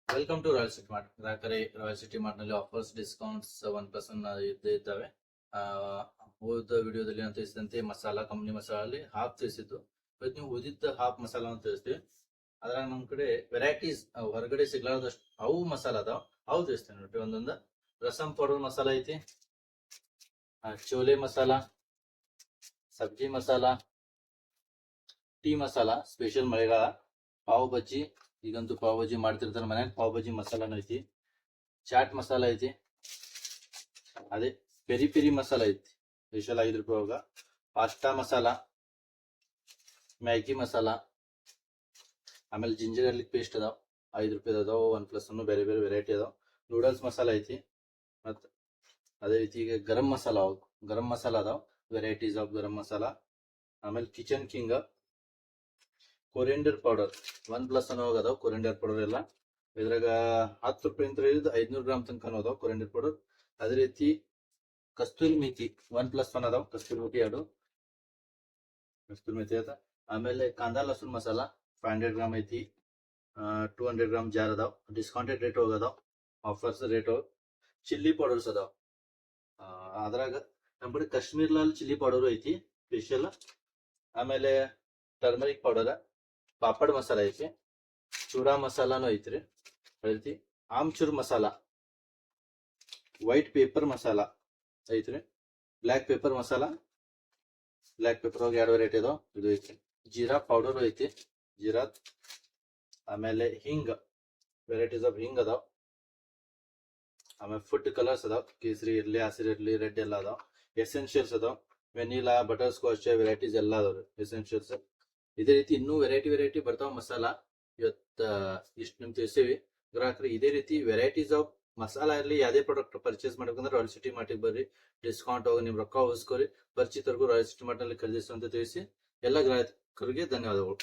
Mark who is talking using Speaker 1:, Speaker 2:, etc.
Speaker 1: Welcome to Royal City Mart. ಗ್ರಾಹಕರೇ, Royal City Mart ನಲ್ಲಿ offers, discounts 1% ಇದ್ದೇ ಇದ್ದಾವೆ. ಉಳಿದ ವಿಡಿಯೋದಲ್ಲಿ ನಾನು ತಿಳಿಸಿದಂತೆ ಮಸಾಲಾ ಕಂಪ್ನಿ ಮಸಾಲೆ ಹಾಫ್ ತಿಳಿಸಿದ್ದು, ಇವತ್ತು ನೀವು ಉಳಿದಿದ್ದ ಹಾಫ್ ಮಸಾಲ ಅಂತ ತಿಳಿಸ್ತೀವಿ. ಅದ್ರಾಗ ನಮ್ಮ ಕಡೆ ವೆರೈಟೀಸ್ ಹೊರಗಡೆ ಸಿಗ್ಲಾರ್ದಷ್ಟು ಅವು ಮಸಾಲ ಅದಾವ, ಅವು ತಿಳಿಸ್ತೇನೆ ನೋಡ್ರಿ. ಒಂದೊಂದು ರಸಂ ಪೌಡರ್ ಮಸಾಲ ಐತಿ, ಚೋಲೆ ಮಸಾಲ, ಸಬ್ಜಿ ಮಸಾಲ, ಟೀ ಮಸಾಲ ಸ್ಪೆಷಲ್ ಮಳೆಗಾಲ, ಪಾವ್ ಬಜ್ಜಿ, ಈಗಂತೂ ಪಾವ್ ಬಜ್ಜಿ ಮಾಡ್ತಿರ್ತಾರೆ ಮನ್ಯಾಗ, ಪಾವ್ ಬಜ್ಜಿ ಮಸಾಲಾನು ಐತಿ, ಚಾಟ್ ಮಸಾಲ ಐತಿ, ಅದೇ ಪೆರಿ ಪೆರಿ ಮಸಾಲ ಐತಿ ಸ್ಪೆಷಲ್ 5 ರೂಪಾಯಿ ಒಳಗ, ಪಾಸ್ತಾ ಮಸಾಲ, ಮ್ಯಾಗಿ ಮಸಾಲ, ಆಮೇಲೆ ಜಿಂಜರ್ ಗಾರ್ಲಿಕ್ ಪೇಸ್ಟ್ ಅದಾವ 5 ರೂಪಾಯಿ ಅದಾವ. 1+1 ಬೇರೆ ಬೇರೆ ವೆರೈಟಿ ಅದಾವ. ನೂಡಲ್ಸ್ ಮಸಾಲ ಐತಿ, ಮತ್ತು ಅದೇ ರೀತಿ ಈಗ ಗರಂ ಮಸಾಲ ಅದಾವ, ವೆರೈಟೀಸ್ ಆಫ್ ಗರಂ ಮಸಾಲ. ಆಮೇಲೆ ಕಿಚನ್ ಕಿಂಗ್ ಕೊರಿಯಂಡರ್ ಪೌಡರ್ 1+1 ಅದಾವ. ಕೊರಿಯಂಡರ್ ಪೌಡರ್ ಎಲ್ಲ ಇದ್ರಾಗ 10 ರೂಪಾಯಿ 500 ಗ್ರಾಮ್ ತನಕ ಅದಾವ ಕೊರಿಯಂಡರ್ ಪೌಡರ್. ಅದೇ ರೀತಿ ಕಸ್ತೂರಿ ಮೇಥಿ 1+1 ಅದಾವ, ಕಸ್ತೂರಿ ಮೇಥಿ 2 ಕಸ್ತೂರಿ ಮೇಥಿ ಅದ. ಆಮೇಲೆ ಕಾಂದಾ ಲಸೂನ್ ಮಸಾಲ 500 ಗ್ರಾಮ್ ಐತಿ, 200 ಗ್ರಾಮ್ ಜಾರ್ ಅದಾವ. ಡಿಸ್ಕೌಂಟೆಡ್ ರೇಟ್ ಹೋಗದಾವ, ಆಫರ್ಸ್ ರೇಟ್ ಹೋಗ. ಚಿಲ್ಲಿ ಪೌಡರ್ಸ್ ಅದಾವ, ಅದ್ರಾಗ ನಮ್ಮ ಕಡೆ ಕಾಶ್ಮೀರ್ ಲಾಲ್ ಚಿಲ್ಲಿ ಪೌಡರ್ ಐತಿ ಸ್ಪೆಷಲ್. ಆಮೇಲೆ ಟರ್ಮರಿಕ್ ಪೌಡರ್, ಪಾಪಡ್ ಮಸಾಲ ಐತಿ, ಚೂಡಾ ಮಸಾಲಾನು ಐತ್ರಿ. ಐತಿ ಆಮ್ಚೂರ್ ಮಸಾಲ, ವೈಟ್ ಪೇಪರ್ ಮಸಾಲ ಐತ್ರಿ, black paper masala, black paper ಹೋಗಿ 2 ವೆರೈಟಿ ಅದಾವ. ಇದು ಐತಿ ಜೀರಾ ಪೌಡರ್ ಐತಿ, ಜೀರಾ. ಆಮೇಲೆ ಹಿಂಗ್, ವೆರೈಟೀಸ್ ಆಫ್ ಹಿಂಗ್ ಅದಾವ. ಆಮೇಲೆ ಫುಡ್ ಕಲರ್ಸ್ ಅದಾವ, ಕೇಸರಿ ಇರ್ಲಿ, ಹಸಿರು ಇರ್ಲಿ, ರೆಡ್ ಎಲ್ಲ ಅದಾವ. ಎಸೆನ್ಷಿಯಲ್ಸ್ ಅದಾವ, ವೆನಿಲಾ, ಬಟರ್ ಸ್ಕಾಚ್ ವೆರೈಟೀಸ್ ಎಲ್ಲ ಅದಾವ್ರಿ ಎಸೆನ್ಷಿಯಲ್ಸ್. ಇದೇ ರೀತಿ ಇನ್ನೂ ವೆರೈಟಿ ಬರ್ತಾವ ಮಸಾಲ. ಇವತ್ತ ಇಷ್ಟು ನಿಮ್ ತಿಳಿಸೇವಿ ಗ್ರಾಹಕರು. ಇದೇ ರೀತಿ ವೆರೈಟೀಸ್ ಆಫ್ ಮಸಾಲ ಇರಲಿ, ಯಾವುದೇ ಪ್ರಾಡಕ್ಟ್ ಪರ್ಚೇಸ್ ಮಾಡ್ಬೇಕಂದ್ರೆ ರಾಯಲ್ ಸಿಟಿ ಮಾರ್ಟಿಗೆ ಬರ್ರಿ, ಡಿಸ್ಕೌಂಟ್ ಹೋಗಿ ನಿಮ್ ರೊಕ್ಕ ಉಳಿಸ್ಕೊರಿ. ಪರಿಚಿತರಿಗೂ ರಾಯಲ್ ಸಿಟಿ ಮಾರ್ಟ್ ನಲ್ಲಿ ಖರೀದಿಸುವಂತ ತಿಳಿಸಿ. ಎಲ್ಲ ಗ್ರಾಹಕರಿಗೆ ಧನ್ಯವಾದಗಳು.